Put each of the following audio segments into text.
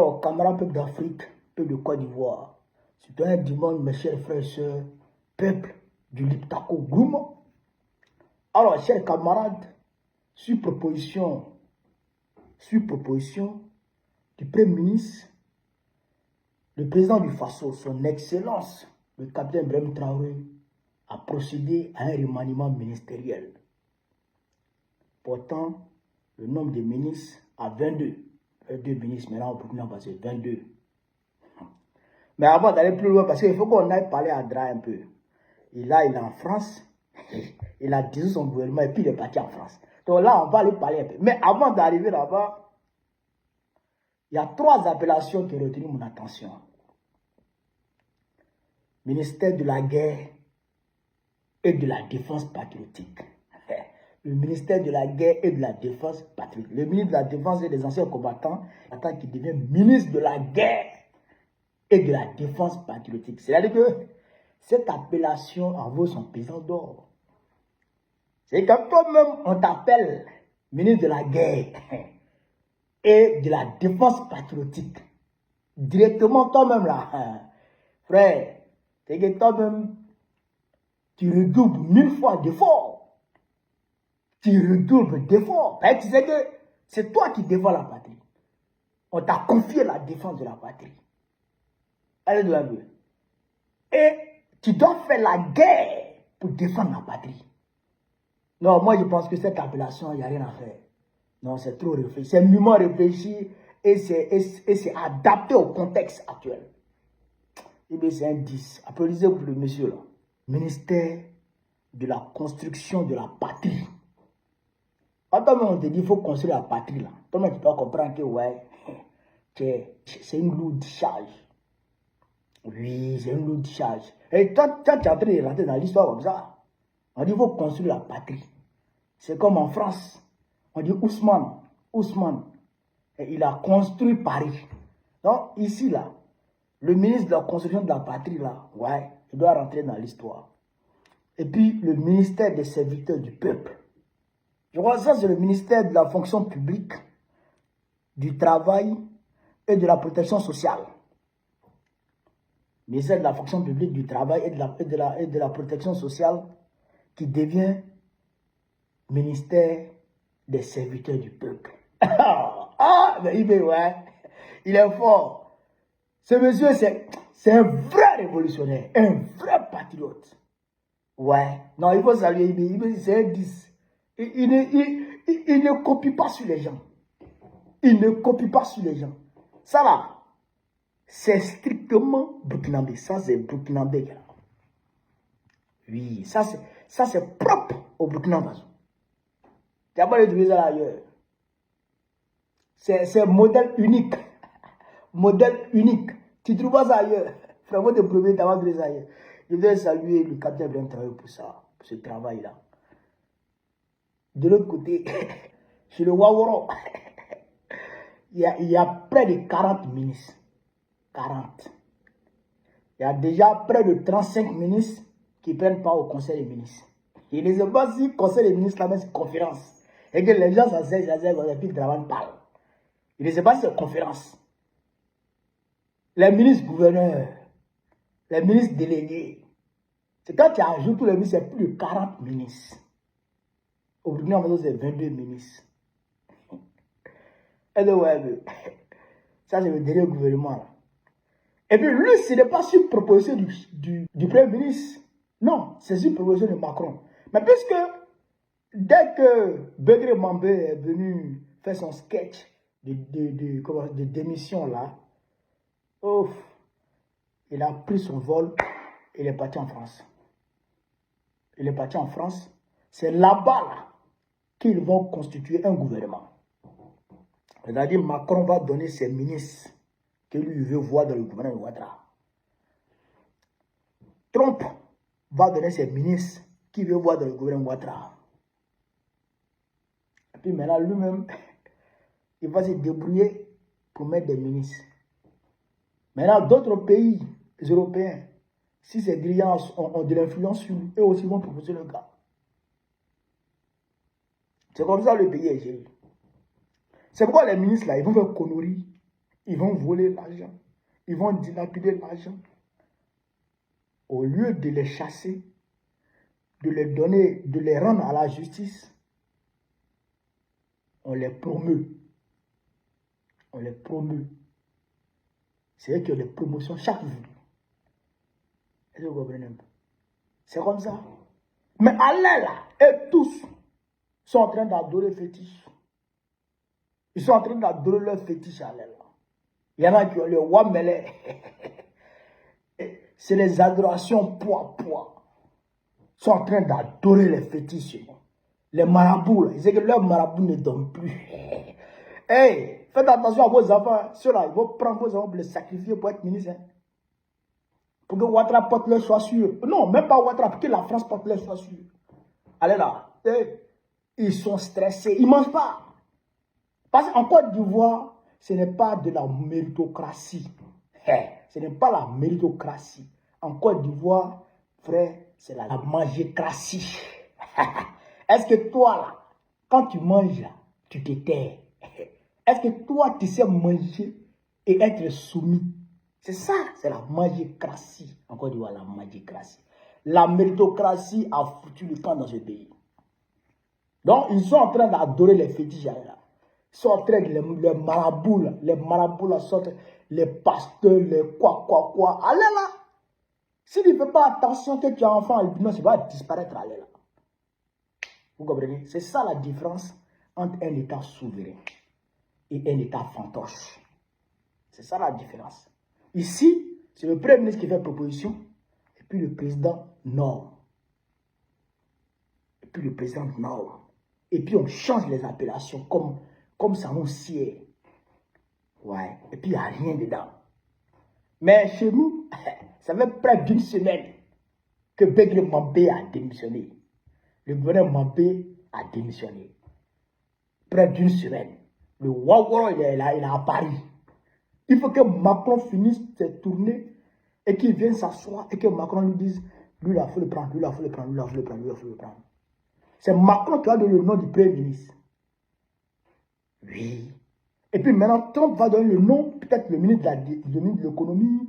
Alors, camarades peuple d'Afrique, peuple de Côte d'Ivoire, citoyens du monde, mes chers frères et sœurs, peuple du Liptako Goum. Alors, chers camarades, sur proposition du Premier ministre, le président du Faso, son Excellence, le capitaine Ibrahim Traoré, a procédé à un remaniement ministériel. Pourtant, le nombre de ministres à 22. 22 ministres, maintenant au Burkina Faso, 22. Mais avant d'aller plus loin, parce qu'il faut qu'on aille parler à Dra un peu. Et là, il est en France, il a dissous son gouvernement et puis il est parti en France. Donc là, on va aller parler un peu. Mais avant d'arriver là-bas, il y a 3 appellations qui ont retenu mon attention. Ministère de la guerre et de la défense patriotique. Le ministère de la guerre et de la défense patriotique. Le ministre de la défense et des anciens combattants attend qu'il devienne ministre de la guerre et de la défense patriotique. C'est-à-dire que cette appellation en vaut son pesant d'or. C'est quand toi-même on t'appelle ministre de la guerre et de la défense patriotique. Directement toi-même là, frère, c'est que toi-même, tu redoubles 1000 fois d'efforts. Tu redoubles d'efforts. Tu sais que c'est toi qui défends la patrie. On t'a confié la défense de la patrie. Allez de la vie. Et tu dois faire la guerre pour défendre la patrie. Non, moi je pense que cette appellation, il n'y a rien à faire. Non, c'est trop réfléchi. C'est mûrement réfléchi et c'est adapté au contexte actuel. Eh bien, c'est un 10. Applaudissez pour le monsieur là. Ministère de la construction de la patrie. Quand on te dit qu'il faut construire la patrie là, toi tu dois comprendre que ouais, c'est une lourde charge. Oui, c'est une lourde charge. Et toi, tu es en train de rentrer dans l'histoire comme ça. On dit qu'il faut construire la patrie. C'est comme en France. On dit Ousmane. Et il a construit Paris. Donc ici là, le ministre de la construction de la patrie là, ouais, il doit rentrer dans l'histoire. Et puis le ministère des serviteurs du peuple. Je crois que ça c'est le ministère de la fonction publique, du travail et de la protection sociale. Ministère de la fonction publique, du travail et de la protection sociale qui devient ministère des serviteurs du peuple. Mais il est fort. Ce monsieur, c'est un vrai révolutionnaire, un vrai patriote. Ouais, non, il faut saluer, c'est un 10. Il ne copie pas sur les gens. Il ne copie pas sur les gens. Ça là, c'est strictement burkinabé. Ça, c'est burkinabé. Oui, ça, c'est propre au Burkina Faso. Tu n'as pas de trouver ça ailleurs. C'est un modèle unique. Modèle unique. Tu ne trouves pas ça ailleurs. Frère, moi, de premier, tu n'as pas trouvé ça ailleurs. Je voudrais saluer le capitaine Ibrahim Traoré pour ça, pour ce travail-là. De l'autre côté, chez le Waworo, il y a près de 40 ministres. 40. Il y a déjà près de 35 ministres qui ne prennent pas au conseil des ministres. Il ne sait pas si le conseil des ministres, là, c'est une conférence. Et que les gens s'asseyent, et puis le travail parle. Il ne sait pas si c'est une conférence. Les ministres gouverneurs, les ministres délégués, c'est quand tu ajoutes tous les ministres, c'est plus de 40 ministres. Au Burkina Faso, c'est 22 ministres. Et donc, ouais, ça, c'est le dernier gouvernement. Là. Et puis, lui, ce n'est pas sur proposition du Premier ministre. Non, c'est sur proposition de Macron. Mais puisque, dès que Begré Mambé est venu faire son sketch de démission, là, ouf, il a pris son vol et il est parti en France. Il est parti en France. C'est là-bas, là, qu'ils vont constituer un gouvernement. C'est-à-dire Macron va donner ses ministres que lui veut voir dans le gouvernement de Ouattara. Trump va donner ses ministres qu'il veut voir dans le gouvernement de Ouattara. Et puis maintenant, lui-même, il va se débrouiller pour mettre des ministres. Maintenant, d'autres pays européens, si ces dirigeants ont de l'influence sur lui, eux aussi vont proposer le gars. C'est comme ça le pays est géré. C'est pourquoi les ministres là, ils vont faire conneries. Ils vont voler l'argent. Ils vont dilapider l'argent. Au lieu de les chasser, de les donner, de les rendre à la justice, on les promeut. On les promeut. C'est eux qui ont des promotions chaque jour. Est-ce que vous comprenez un peu? C'est comme ça. Mais allez là, et tous sont en train d'adorer le fétiche. Ils sont en train d'adorer leur fétiche allez là. Il y en a qui ont le Wamele. C'est les adorations poids. Ils sont en train d'adorer les fétiches. Les marabouts, là, ils disent que leurs marabouts ne dorment plus. Hey, faites attention à vos enfants. Ceux-là, ils vont prendre vos enfants pour les sacrifier pour être ministres. Hein. Pour que Ouattara porte leur choix sur eux. Non, même pas Ouattara, pour que la France porte leur choix sur eux. Allez là. Hey, ils sont stressés. Ils ne mangent pas. Parce qu'en Côte d'Ivoire, ce n'est pas de la méritocratie. Hey, ce n'est pas la méritocratie. En Côte d'Ivoire, frère, c'est la mangécratie. Est-ce que toi, là, quand tu manges, là, tu te tais? Est-ce que toi, tu sais manger et être soumis? C'est ça, c'est la mangécratie. En Côte d'Ivoire, la mangécratie. La méritocratie a foutu le camp dans ce pays. Donc, ils sont en train d'adorer les fétiches, là. Ils sont en train de les marabouts, là, sortent, les pasteurs, les quoi. Allez là. Si tu ne fais pas attention que tu as un enfant albinos, il va disparaître, allez là. Vous comprenez? C'est ça la différence entre un État souverain et un État fantoche. C'est ça la différence. Ici, c'est le Premier ministre qui fait proposition, et puis le président non. Et puis le président non. Et puis on change les appellations comme ça on sied. Ouais. Et puis il n'y a rien dedans. Mais chez nous, ça fait près d'une semaine que Begle Mambé a démissionné. Le gouverneur Mambé a démissionné. Près d'une semaine. Le Ouattara, il est là, il est à Paris. Il faut que Macron finisse ses tournées et qu'il vienne s'asseoir et que Macron lui dise, lui là, il faut le prendre, lui là, il faut le prendre, lui là, il faut le prendre, lui là, il faut le prendre. C'est Macron qui a donné le nom du Premier ministre. Oui. Et puis maintenant, Trump va donner le nom, peut-être le ministre de l'économie.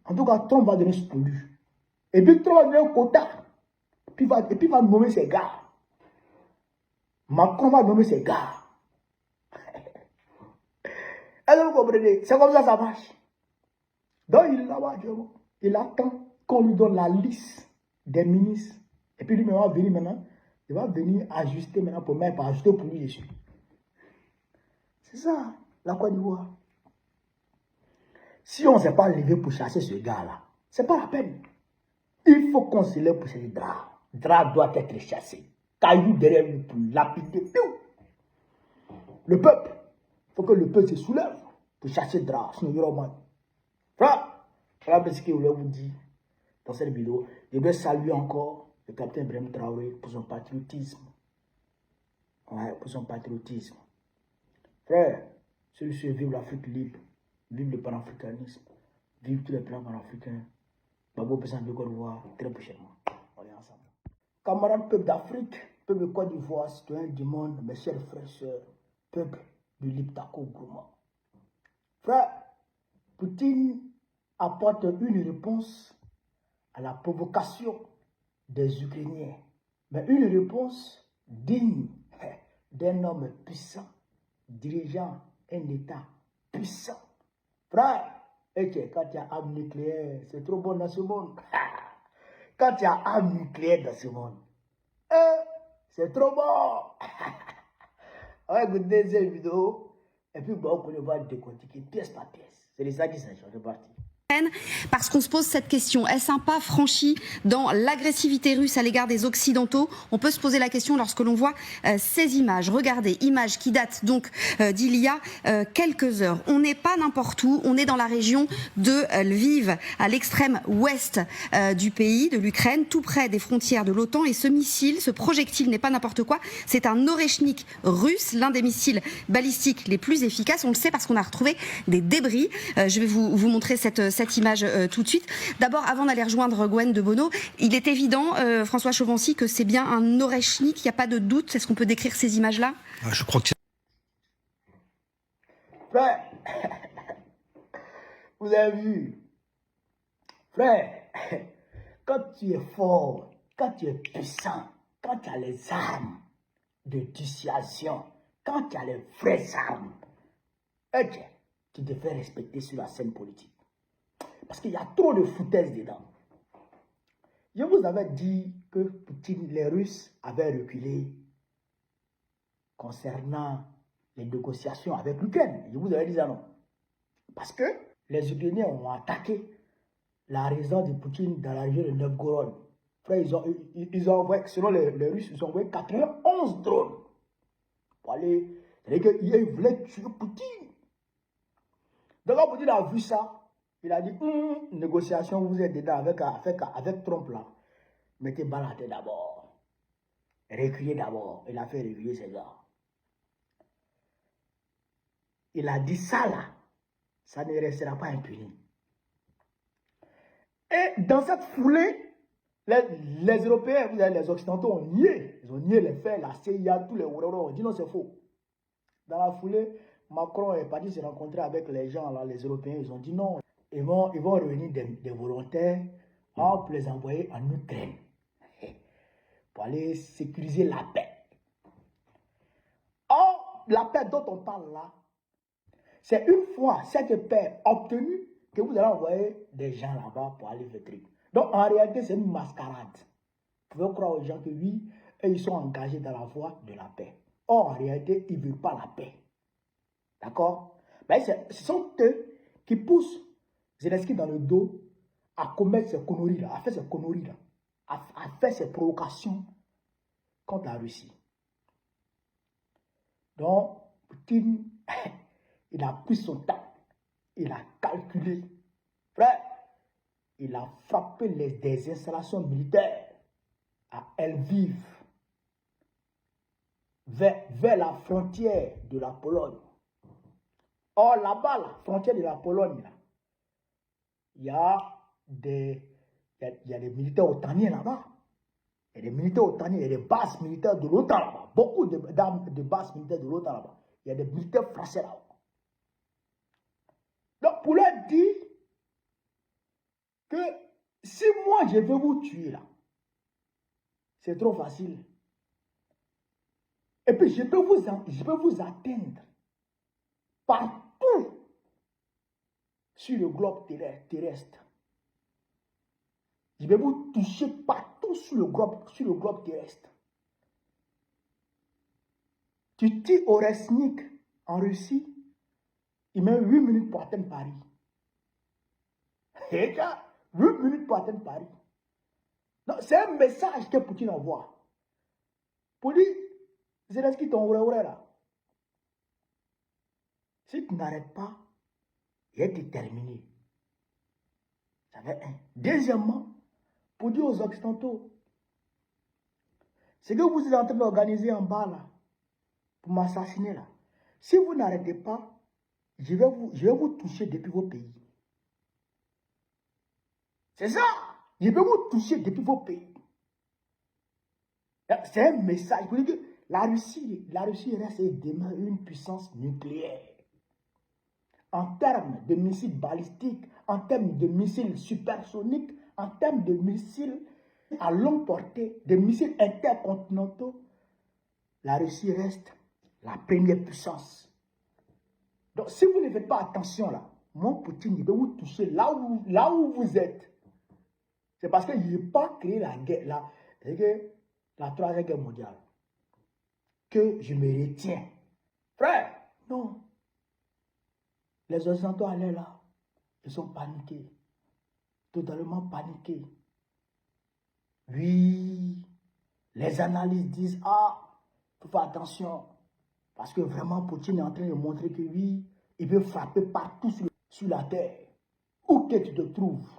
En tout cas, Trump va donner ce pour lui. Et puis Trump va donner un quota. Et puis va nommer ses gars. Macron va nommer ses gars. Est-ce que vous comprenez? C'est comme ça marche. Donc il est là-bas, il attend qu'on lui donne la liste des ministres. Et puis lui, il va venir maintenant. Il va venir ajuster maintenant pour mettre, ajuster pour lui dessus. C'est ça, la Côte d'Ivoire. Si on ne s'est pas levé pour chasser ce gars-là, ce n'est pas la peine. Il faut qu'on se lève pour chasser Dra. Dra doit être chassé. Caillou derrière lui pour lapider. Le peuple. Il faut que le peuple se soulève pour chasser Dra. Sinon, il y aura moins. Voilà ce que je voulais vous dire dans cette vidéo. Je vais saluer encore le capitaine Ibrahim Traoré pour son patriotisme. Ouais, pour son patriotisme. Frère, celui-ci vive l'Afrique libre, vive le panafricanisme, vive tous les plans panafricains. Babo Pessan de Côte d'Ivoire, très prochainement. On est ensemble. Camarades peuple d'Afrique, peuple de Côte d'Ivoire, citoyens du monde, mes chers frères et sœurs, peuple du Liptako Gourma. Frère, Poutine apporte une réponse à la provocation des Ukrainiens, mais une réponse digne d'un homme puissant, dirigeant un État puissant. Frère, quand il y a arme nucléaire, c'est trop bon dans ce monde. Quand il y a arme nucléaire dans ce monde, c'est trop bon. On va écouter cette vidéo et puis bon, on va décortiquer pièce par pièce. C'est de ça qu'il s'agit. C'est parti. Parce qu'on se pose cette question, est-ce un pas franchi dans l'agressivité russe à l'égard des Occidentaux? On peut se poser la question lorsque l'on voit ces images. Regardez, images qui datent donc d'il y a quelques heures. On n'est pas n'importe où, on est dans la région de Lviv, à l'extrême ouest du pays, de l'Ukraine, tout près des frontières de l'OTAN. Et ce missile, ce projectile n'est pas n'importe quoi, c'est un Oreshnik russe, l'un des missiles balistiques les plus efficaces. On le sait parce qu'on a retrouvé des débris. Je vais vous montrer cette image tout de suite. D'abord, avant d'aller rejoindre Gwen de Bono, il est évident, François Chauvency, que c'est bien un Oreshnik, il n'y a pas de doute. Est-ce qu'on peut décrire ces images-là? Je crois que Vous avez vu? Frère, quand tu es fort, quand tu es puissant, quand tu as les armes de dissuasion, quand tu as les vraies armes, ok, tu te fais respecter sur la scène politique. Parce qu'il y a trop de foutaises dedans. Je vous avais dit que Poutine, les Russes avaient reculé concernant les négociations avec l'Ukraine. Je vous avais dit ça, non? Parce que les Ukrainiens ont attaqué la résidence de Poutine dans la région de Novgorod. Frère, ils ont envoyé, selon les Russes, ils ont envoyé 91 drones pour aller. C'est-à-dire qu'ils voulaient tuer Poutine. Donc, quand Poutine a vu ça, il a dit, négociation, vous êtes dedans avec Trump là. Mettez balle à terre d'abord. Reculez d'abord. Il a fait reculer ces gars. Il a dit ça là. Ça ne restera pas impuni. Et dans cette foulée, les Européens, les Occidentaux ont nié. Ils ont nié les faits, la CIA, tous les ouroros ont dit non, c'est faux. Dans la foulée, Macron est parti se rencontrer avec les gens, là, les Européens. Ils ont dit non. Ils vont réunir des volontaires pour les envoyer en Ukraine pour aller sécuriser la paix. Or, la paix dont on parle là, c'est une fois cette paix obtenue que vous allez envoyer des gens là-bas pour aller faire truc. Donc, en réalité, c'est une mascarade. Vous pouvez croire aux gens que oui, ils sont engagés dans la voie de la paix. Or, en réalité, ils ne veulent pas la paix. D'accord? Mais ce sont eux qui poussent Zelensky dans le dos à commettre ces conneries-là, à faire ces conneries-là, à faire ces provocations contre la Russie. Donc, Poutine, il a pris son temps, il a calculé. Frère, il a frappé des installations militaires à Lviv, vers la frontière de la Pologne. Or, là-bas, la frontière de la Pologne, là, il y a des militaires otaniens là-bas. Il y a des militaires otaniens, il y a des bases militaires de l'OTAN là-bas. Beaucoup de bases militaires de l'OTAN là-bas. Il y a des militaires français là-bas. Donc, pour leur dire que si moi je veux vous tuer là, c'est trop facile. Et puis, je peux vous atteindre partout sur le globe terrestre. Je vais vous toucher partout sur le globe terrestre. Tu tues Oresnik en Russie, il met 8 minutes pour atteindre Paris. Et là, 8 minutes pour atteindre Paris. C'est un message que Poutine envoie. Pour dire, Zelensky, ton oué là. Si tu n'arrêtes pas, il est déterminé. Ça fait un. Deuxièmement, pour dire aux Occidentaux, c'est que vous êtes en train d'organiser en bas là, pour m'assassiner là. Si vous n'arrêtez pas, je vais vous toucher depuis vos pays. C'est ça. Je vais vous toucher depuis vos pays. C'est un message. Vous dites que la Russie reste demain une puissance nucléaire. En termes de missiles balistiques, en termes de missiles supersoniques, en termes de missiles à longue portée, de missiles intercontinentaux, la Russie reste la première puissance. Donc, si vous ne faites pas attention là, mon Poutine, il va vous toucher là où vous êtes. C'est parce qu'il n'a pas créé la guerre, la Troisième Guerre mondiale, que je me retiens. Frère, non. Les Occidentaux allaient là, ils sont paniqués, totalement paniqués. Oui, les analystes disent, il faut faire attention, parce que vraiment Poutine est en train de montrer que oui, il veut frapper partout sur la terre, où que tu te trouves.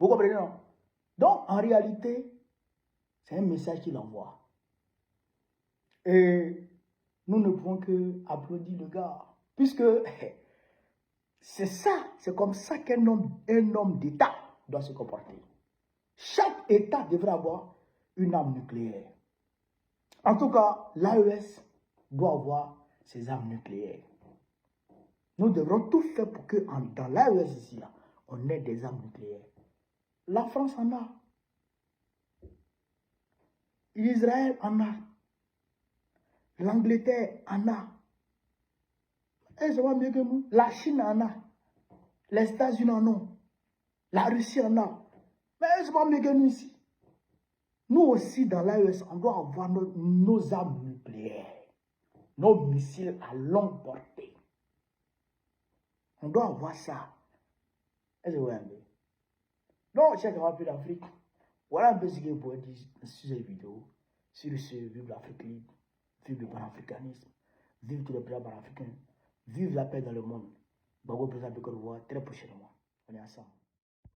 Vous comprenez, non? Donc, en réalité, c'est un message qu'il envoie. Et nous ne pouvons que applaudir le gars. Puisque c'est ça, c'est comme ça qu'un homme d'État doit se comporter. Chaque État devrait avoir une arme nucléaire. En tout cas, l'AES doit avoir ses armes nucléaires. Nous devrons tout faire pour que dans l'AES ici, là, on ait des armes nucléaires. La France en a. Israël en a. L'Angleterre en a. Et ça va mieux que nous. La Chine en a. Les États-Unis en ont. La Russie en a. Mais ça va mieux que nous ici. Nous aussi, dans l'AES, on doit avoir nos armes nucléaires. Nos missiles à longue portée. On doit avoir ça. Est-ce que vous voyez? Donc, chers camarades d'Afrique, voilà un peu ce que je pourrais dire sur cette vidéo. Sur ce, vive l'Afrique libre, vive le panafricanisme, vive tous les pays panafricains, vive la paix dans le monde. Bago président de Côte d'Ivoire, très prochainement. On est ensemble.